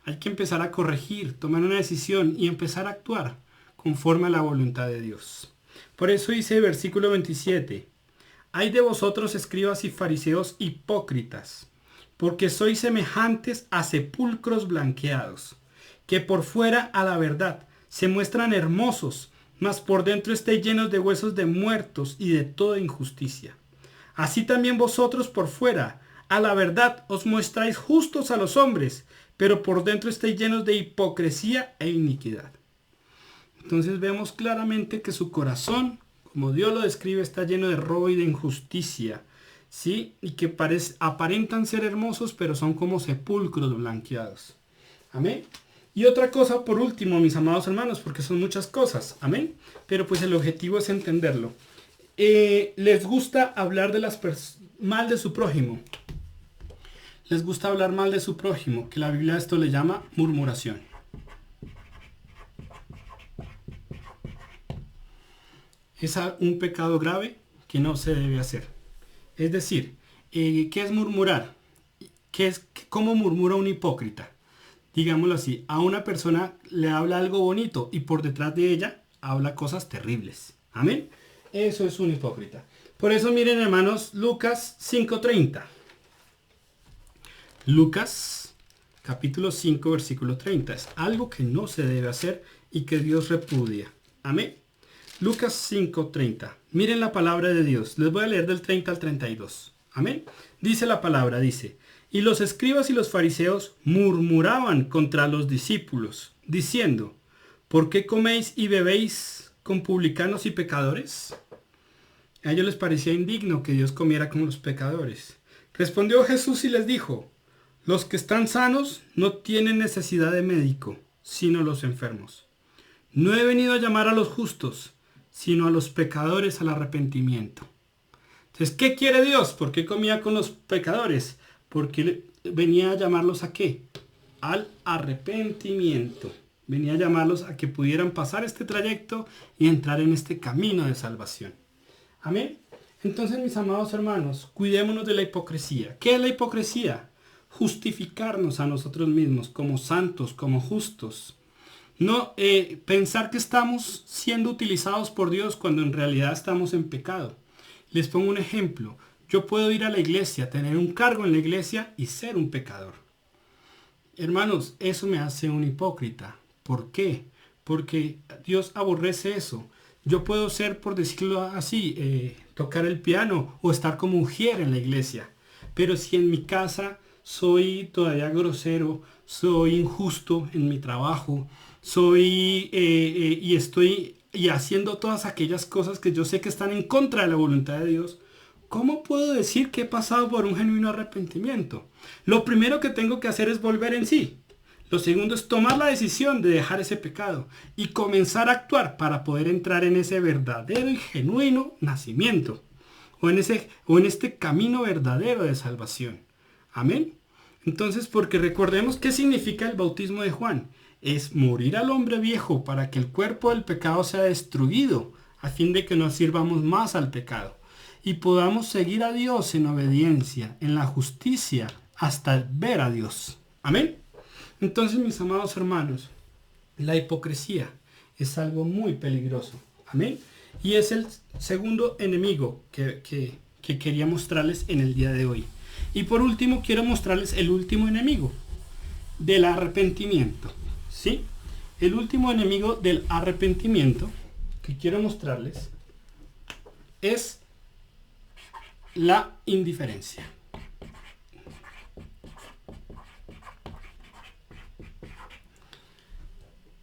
Hay que empezar a corregir, tomar una decisión y empezar a actuar conforme a la voluntad de Dios. Por eso dice versículo 27, hay de vosotros escribas y fariseos hipócritas, porque sois semejantes a sepulcros blanqueados, que por fuera a la verdad se muestran hermosos, mas por dentro estáis llenos de huesos de muertos y de toda injusticia. Así también vosotros por fuera, a la verdad, os mostráis justos a los hombres, pero por dentro estáis llenos de hipocresía e iniquidad. Entonces vemos claramente que su corazón, como Dios lo describe, está lleno de robo y de injusticia, ¿sí? Y que aparentan ser hermosos, pero son como sepulcros blanqueados. Amén. Y otra cosa, por último, mis amados hermanos, porque son muchas cosas, amén, pero pues el objetivo es entenderlo. Les gusta hablar de mal de su prójimo. Les gusta hablar mal de su prójimo, que la Biblia a esto le llama murmuración. Es un pecado grave que no se debe hacer. Es decir, ¿qué es murmurar? ¿Cómo murmura un hipócrita? Digámoslo así, a una persona le habla algo bonito y por detrás de ella habla cosas terribles. Amén. Eso es un hipócrita. Por eso miren, hermanos, Lucas 5:30. Lucas capítulo 5 versículo 30. Es algo que no se debe hacer y que Dios repudia. Amén. Lucas 5:30. Miren la palabra de Dios. Les voy a leer del 30 al 32. Amén. Dice la palabra, dice: y los escribas y los fariseos murmuraban contra los discípulos, diciendo: ¿por qué coméis y bebéis con publicanos y pecadores? A ellos les parecía indigno que Dios comiera con los pecadores. Respondió Jesús y les dijo: los que están sanos no tienen necesidad de médico, sino los enfermos. No he venido a llamar a los justos, sino a los pecadores al arrepentimiento. Entonces, ¿qué quiere Dios? ¿Por qué comía con los pecadores? Porque venía a llamarlos ¿a qué? Al arrepentimiento. Venía a llamarlos a que pudieran pasar este trayecto y entrar en este camino de salvación. Amén. Entonces, mis amados hermanos, cuidémonos de la hipocresía. ¿Qué es la hipocresía? Justificarnos a nosotros mismos como santos, como justos. No pensar que estamos siendo utilizados por Dios cuando en realidad estamos en pecado. Les pongo un ejemplo. Yo puedo ir a la iglesia, tener un cargo en la iglesia y ser un pecador. Hermanos, eso me hace un hipócrita. ¿Por qué? Porque Dios aborrece eso. Yo puedo ser, por decirlo así, tocar el piano o estar como ujier en la iglesia. Pero si en mi casa soy todavía grosero, soy injusto en mi trabajo, y estoy haciendo todas aquellas cosas que yo sé que están en contra de la voluntad de Dios, ¿cómo puedo decir que he pasado por un genuino arrepentimiento? Lo primero que tengo que hacer es volver en sí. Lo segundo es tomar la decisión de dejar ese pecado y comenzar a actuar para poder entrar en ese verdadero y genuino nacimiento o en este camino verdadero de salvación. Amén. Entonces, porque recordemos qué significa el bautismo de Juan. Es morir al hombre viejo para que el cuerpo del pecado sea destruido, a fin de que no sirvamos más al pecado y podamos seguir a Dios en obediencia, en la justicia, hasta ver a Dios. Amén. Entonces, mis amados hermanos, la hipocresía es algo muy peligroso. Amén. Y es el segundo enemigo que quería mostrarles en el día de hoy. Y por último, quiero mostrarles el último enemigo del arrepentimiento. ¿Sí? El último enemigo del arrepentimiento que quiero mostrarles es la indiferencia.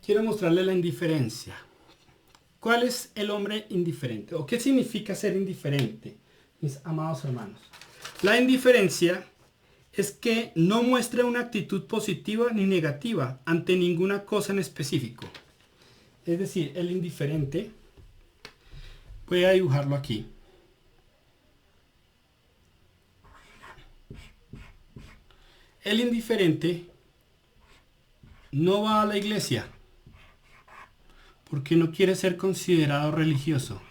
Quiero mostrarles la indiferencia. ¿Cuál es el hombre indiferente? ¿O qué significa ser indiferente, mis amados hermanos? La indiferencia es que no muestra una actitud positiva ni negativa ante ninguna cosa en específico. Es decir, el indiferente, voy a dibujarlo aquí. El indiferente no va a la iglesia porque no quiere ser considerado religioso.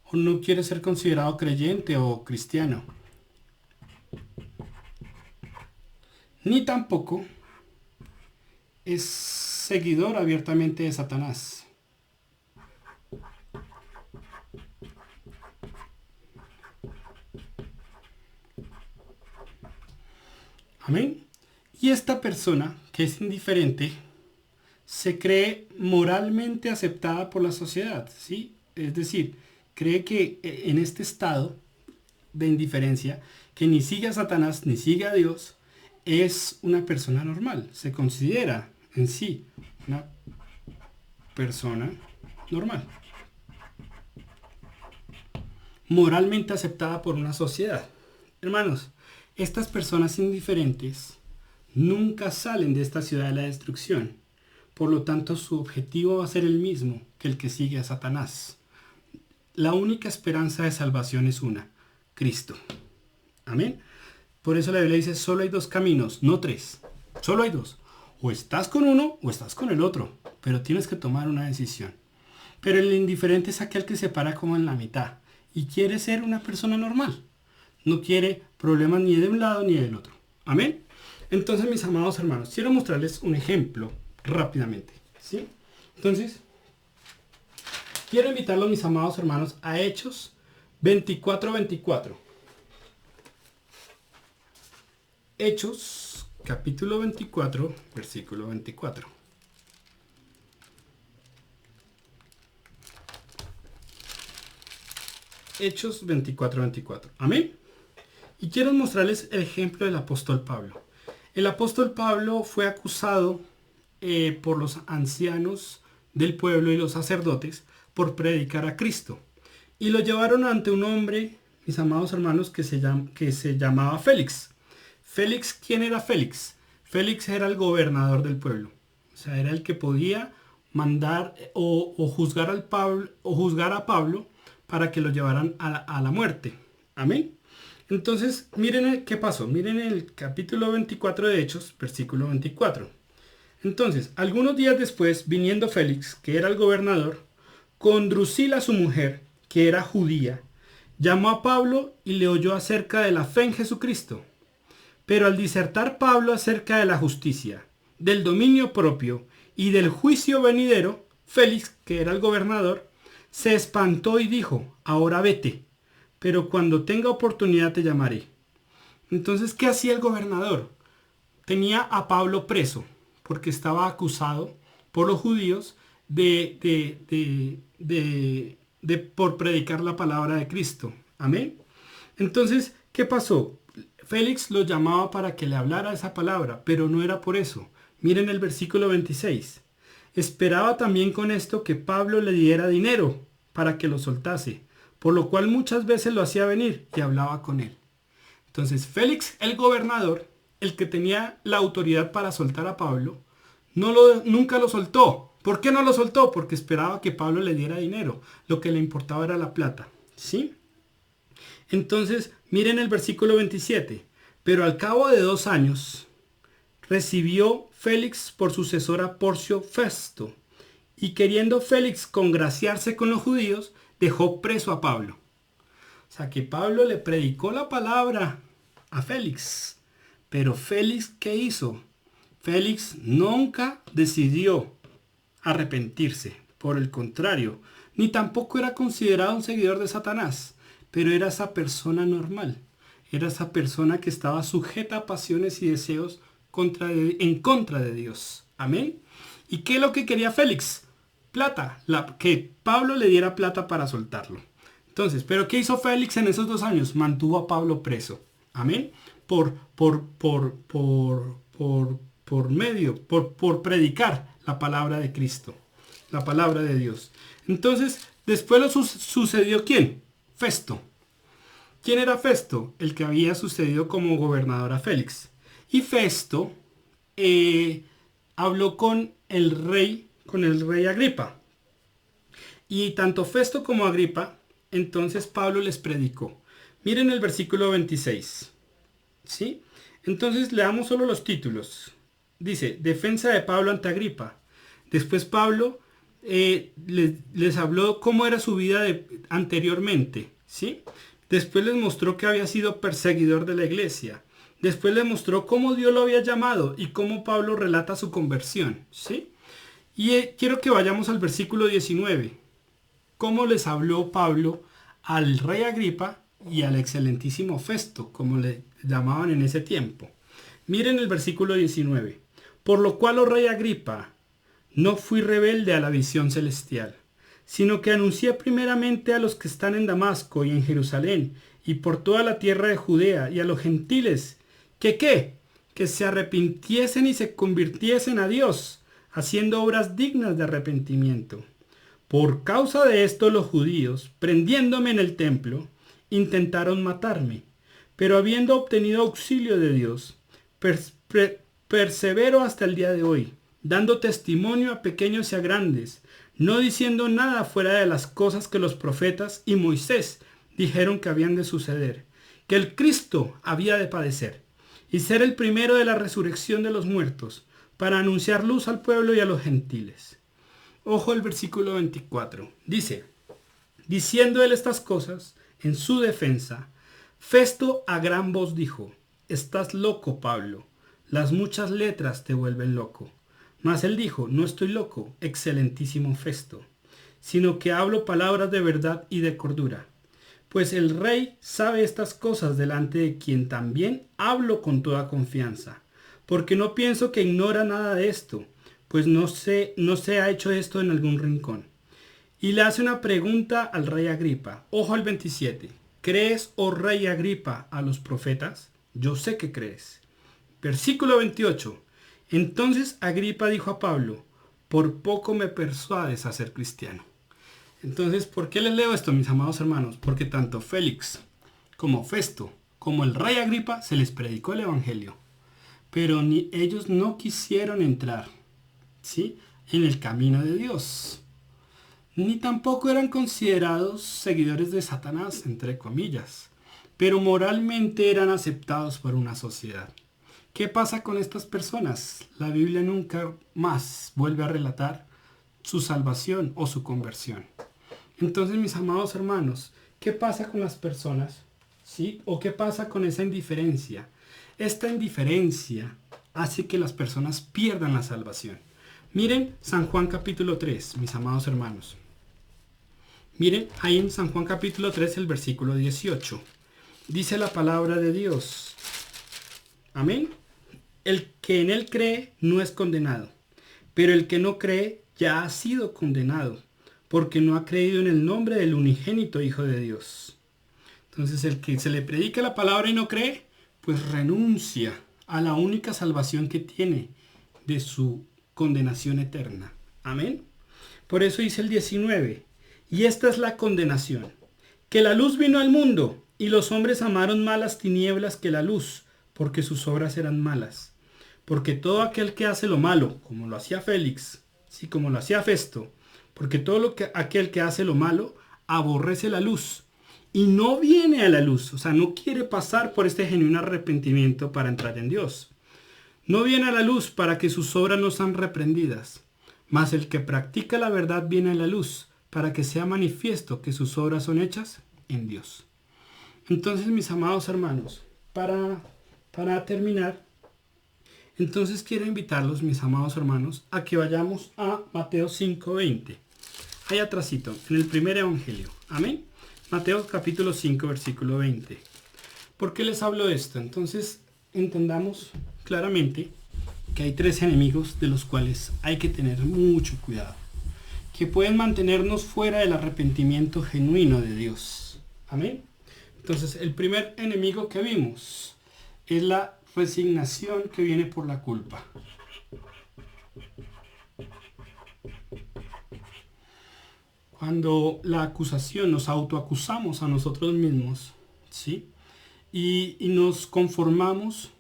O no quiere ser considerado creyente o cristiano. Ni tampoco es seguidor abiertamente de Satanás. Amén. Y esta persona que es indiferente se cree moralmente aceptada por la sociedad, ¿sí? Es decir, cree que en este estado de indiferencia, que ni sigue a Satanás ni sigue a Dios, es una persona normal. Se considera en sí una persona normal, moralmente aceptada por una sociedad. Hermanos, estas personas indiferentes nunca salen de esta ciudad de la destrucción. Por lo tanto, su objetivo va a ser el mismo que el que sigue a Satanás. La única esperanza de salvación es una: Cristo. Amén. Por eso la Biblia dice, solo hay dos caminos, no tres. Solo hay dos. O estás con uno o estás con el otro. Pero tienes que tomar una decisión. Pero el indiferente es aquel que se para como en la mitad y quiere ser una persona normal. No quiere problemas ni de un lado ni del otro. Amén. Entonces, mis amados hermanos, quiero mostrarles un ejemplo rápidamente. ¿Sí? Entonces, quiero invitarlos, mis amados hermanos, a Hechos 24:24. Hechos, capítulo 24, versículo 24. Hechos 24, 24. Amén. Y quiero mostrarles el ejemplo del apóstol Pablo. El apóstol Pablo fue acusado por los ancianos del pueblo y los sacerdotes por predicar a Cristo. Y lo llevaron ante un hombre, mis amados hermanos, que se llamaba Félix. Félix, ¿quién era Félix? Félix era el gobernador del pueblo. O sea, era el que podía mandar o juzgar a Pablo para que lo llevaran a la muerte. Amén. Entonces, miren qué pasó. Miren el capítulo 24 de Hechos, versículo 24. Entonces, algunos días después, viniendo Félix, que era el gobernador, con Drusila su mujer, que era judía, llamó a Pablo y le oyó acerca de la fe en Jesucristo. Pero al disertar Pablo acerca de la justicia, del dominio propio y del juicio venidero, Félix, que era el gobernador, se espantó y dijo: ahora vete, pero cuando tenga oportunidad te llamaré. Entonces, ¿qué hacía el gobernador? Tenía a Pablo preso, porque estaba acusado por los judíos por predicar la palabra de Cristo. Amén. Entonces, ¿qué pasó? Félix lo llamaba para que le hablara esa palabra, pero no era por eso. Miren el versículo 26. Esperaba también con esto que Pablo le diera dinero para que lo soltase, por lo cual muchas veces lo hacía venir y hablaba con él. Entonces Félix, el gobernador, el que tenía la autoridad para soltar a Pablo, nunca lo soltó. ¿Por qué no lo soltó? Porque esperaba que Pablo le diera dinero. Lo que le importaba era la plata. ¿Sí? Entonces, miren el versículo 27. Pero al cabo de 2 años, recibió Félix por sucesor a Porcio Festo, y queriendo Félix congraciarse con los judíos, dejó preso a Pablo. O sea que Pablo le predicó la palabra a Félix. Pero Félix, ¿qué hizo? Félix nunca decidió arrepentirse. Por el contrario, ni tampoco era considerado un seguidor de Satanás, pero era esa persona normal. Era esa persona que estaba sujeta a pasiones y deseos en contra de Dios. Amén. ¿Y qué es lo que quería Félix? Plata. Que Pablo le diera plata para soltarlo. Entonces, ¿pero qué hizo Félix en esos 2 años? Mantuvo a Pablo preso. Amén. Por predicar la palabra de Cristo. La palabra de Dios. Entonces, después sucedió ¿quién? Festo. ¿Quién era Festo? El que había sucedido como gobernador a Félix. Y Festo habló con el rey Agripa. Y tanto Festo como Agripa, entonces Pablo les predicó. Miren el versículo 26. ¿Sí? Entonces leamos solo los títulos. Dice, defensa de Pablo ante Agripa. Después Pablo les habló cómo era su vida anteriormente. ¿Sí? Después les mostró que había sido perseguidor de la iglesia. Después les mostró cómo Dios lo había llamado y cómo Pablo relata su conversión. ¿Sí? Y quiero que vayamos al versículo 19. Cómo les habló Pablo al rey Agripa y al excelentísimo Festo, como le llamaban en ese tiempo. Miren el versículo 19. Por lo cual, oh rey Agripa, no fui rebelde a la visión celestial, sino que anuncié primeramente a los que están en Damasco y en Jerusalén y por toda la tierra de Judea y a los gentiles, que se arrepintiesen y se convirtiesen a Dios, haciendo obras dignas de arrepentimiento. Por causa de esto los judíos, prendiéndome en el templo, intentaron matarme, pero habiendo obtenido auxilio de Dios, persevero hasta el día de hoy, dando testimonio a pequeños y a grandes, no diciendo nada fuera de las cosas que los profetas y Moisés dijeron que habían de suceder, que el Cristo había de padecer, y ser el primero de la resurrección de los muertos, para anunciar luz al pueblo y a los gentiles. Ojo el versículo 24. Dice, diciendo él estas cosas, en su defensa, Festo a gran voz dijo, estás loco, Pablo, las muchas letras te vuelven loco. Mas él dijo, no estoy loco, excelentísimo Festo, sino que hablo palabras de verdad y de cordura. Pues el rey sabe estas cosas, delante de quien también hablo con toda confianza, porque no pienso que ignora nada de esto, pues no se ha hecho esto en algún rincón. Y le hace una pregunta al rey Agripa. Ojo al 27. ¿Crees, oh rey Agripa, a los profetas? Yo sé que crees. Versículo 28. Entonces Agripa dijo a Pablo, por poco me persuades a ser cristiano. Entonces, ¿por qué les leo esto, mis amados hermanos? Porque tanto Félix como Festo, como el rey Agripa, se les predicó el evangelio. Pero ni ellos no quisieron entrar, ¿sí?, en el camino de Dios. Ni tampoco eran considerados seguidores de Satanás, entre comillas, pero moralmente eran aceptados por una sociedad. ¿Qué pasa con estas personas? La Biblia nunca más vuelve a relatar su salvación o su conversión. Entonces, mis amados hermanos, ¿qué pasa con las personas? ¿Sí? ¿O qué pasa con esa indiferencia? Esta indiferencia hace que las personas pierdan la salvación. Miren San Juan capítulo 3, mis amados hermanos. Miren ahí en San Juan capítulo 3, el versículo 18. Dice la palabra de Dios. Amén. El que en él cree no es condenado, pero el que no cree ya ha sido condenado, porque no ha creído en el nombre del unigénito Hijo de Dios. Entonces el que se le predica la palabra y no cree, pues renuncia a la única salvación que tiene de su condenación eterna. Amén. Por eso dice el 19, y esta es la condenación, que la luz vino al mundo, y los hombres amaron más las tinieblas que la luz, porque sus obras eran malas. Porque todo aquel que hace lo malo, como lo hacía Félix, sí, como lo hacía Festo, porque aquel que hace lo malo aborrece la luz y no viene a la luz, o sea, no quiere pasar por este genuino arrepentimiento para entrar en Dios. No viene a la luz para que sus obras no sean reprendidas, mas el que practica la verdad viene a la luz para que sea manifiesto que sus obras son hechas en Dios. Entonces, mis amados hermanos, para terminar, entonces quiero invitarlos, mis amados hermanos, a que vayamos a Mateo 5:20. Ahí atrásito, en el primer evangelio. Amén. Mateo capítulo 5, versículo 20. ¿Por qué les hablo de esto? Entonces entendamos claramente que hay tres enemigos de los cuales hay que tener mucho cuidado, que pueden mantenernos fuera del arrepentimiento genuino de Dios. Amén. Entonces, el primer enemigo que vimos es la resignación que viene por la culpa. Cuando la acusación, nos autoacusamos a nosotros mismos, ¿sí? Y nos conformamos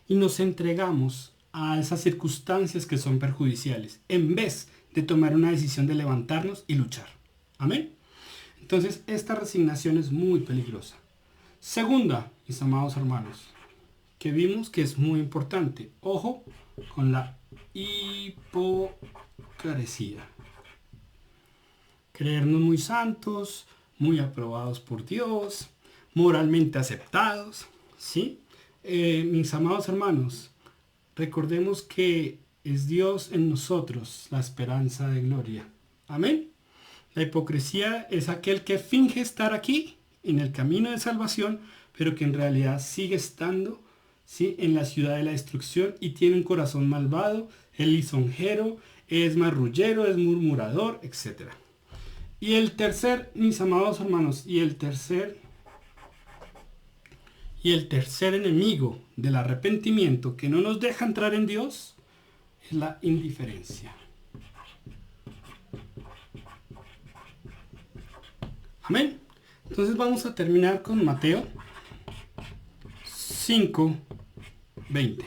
y nos entregamos a esas circunstancias que son perjudiciales, en vez de tomar una decisión de levantarnos y luchar. Amén. Entonces, esta resignación es muy peligrosa. Segunda, mis amados hermanos, que vimos que es muy importante. Ojo con la hipocresía. Creernos muy santos, muy aprobados por Dios, moralmente aceptados, ¿sí? Mis amados hermanos, recordemos que es Dios en nosotros la esperanza de gloria. Amén. La hipocresía es aquel que finge estar aquí, en el camino de salvación, pero que en realidad sigue estando, ¿sí?, en la ciudad de la destrucción y tiene un corazón malvado, es lisonjero, es marrullero, es murmurador, etc. Y el tercer, mis amados hermanos, y el tercer enemigo del arrepentimiento que no nos deja entrar en Dios es la indiferencia. Amén. Entonces vamos a terminar con Mateo 5:20.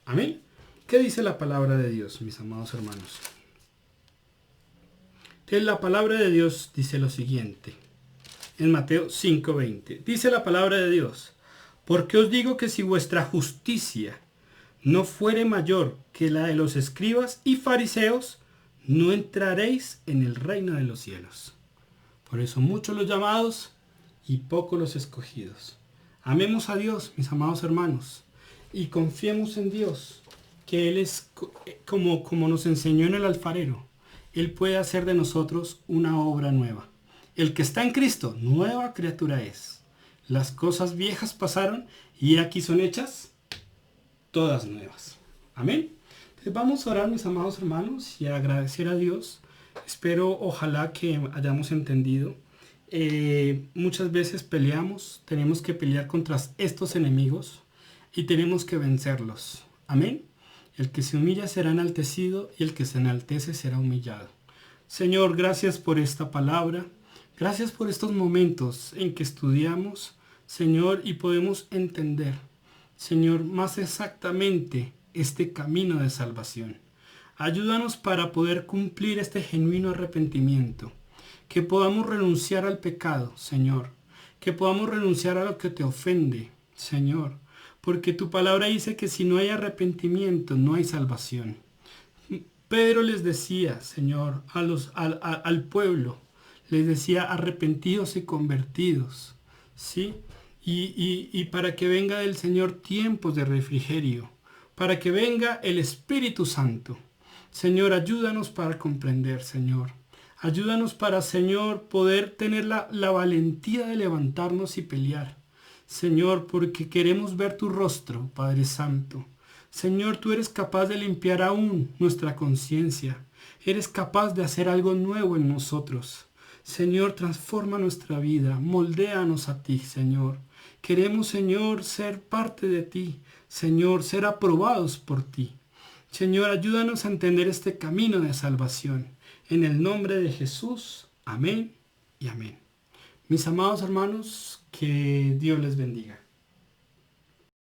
Amén. ¿Qué dice la palabra de Dios, mis amados hermanos? Entonces la palabra de Dios dice lo siguiente. En Mateo 5:20. Dice la palabra de Dios: porque os digo que si vuestra justicia no fuere mayor que la de los escribas y fariseos, no entraréis en el reino de los cielos. Por eso muchos los llamados y pocos los escogidos. Amemos a Dios, mis amados hermanos, y confiemos en Dios, que Él es como nos enseñó en el alfarero. Él puede hacer de nosotros una obra nueva. El que está en Cristo, nueva criatura es. Las cosas viejas pasaron y aquí son hechas todas nuevas. Amén. Entonces vamos a orar, mis amados hermanos, y a agradecer a Dios. Espero, ojalá que hayamos entendido. Muchas veces peleamos, tenemos que pelear contra estos enemigos y tenemos que vencerlos. Amén. El que se humilla será enaltecido y el que se enaltece será humillado. Señor, gracias por esta palabra. Gracias por estos momentos en que estudiamos, Señor, y podemos entender, Señor, más exactamente este camino de salvación. Ayúdanos para poder cumplir este genuino arrepentimiento. Que podamos renunciar al pecado, Señor. Que podamos renunciar a lo que te ofende, Señor. Porque tu palabra dice que si no hay arrepentimiento, no hay salvación. Pedro les decía, Señor, al pueblo, les decía arrepentidos y convertidos, ¿sí? Y para que venga del Señor tiempos de refrigerio, para que venga el Espíritu Santo. Señor, ayúdanos para comprender, Señor. Ayúdanos para, Señor, poder tener la valentía de levantarnos y pelear. Señor, porque queremos ver tu rostro, Padre Santo. Señor, tú eres capaz de limpiar aún nuestra conciencia. Eres capaz de hacer algo nuevo en nosotros. Señor, transforma nuestra vida. Moldéanos a ti, Señor. Queremos, Señor, ser parte de ti. Señor, ser aprobados por ti. Señor, ayúdanos a entender este camino de salvación. En el nombre de Jesús. Amén y amén. Mis amados hermanos, que Dios les bendiga.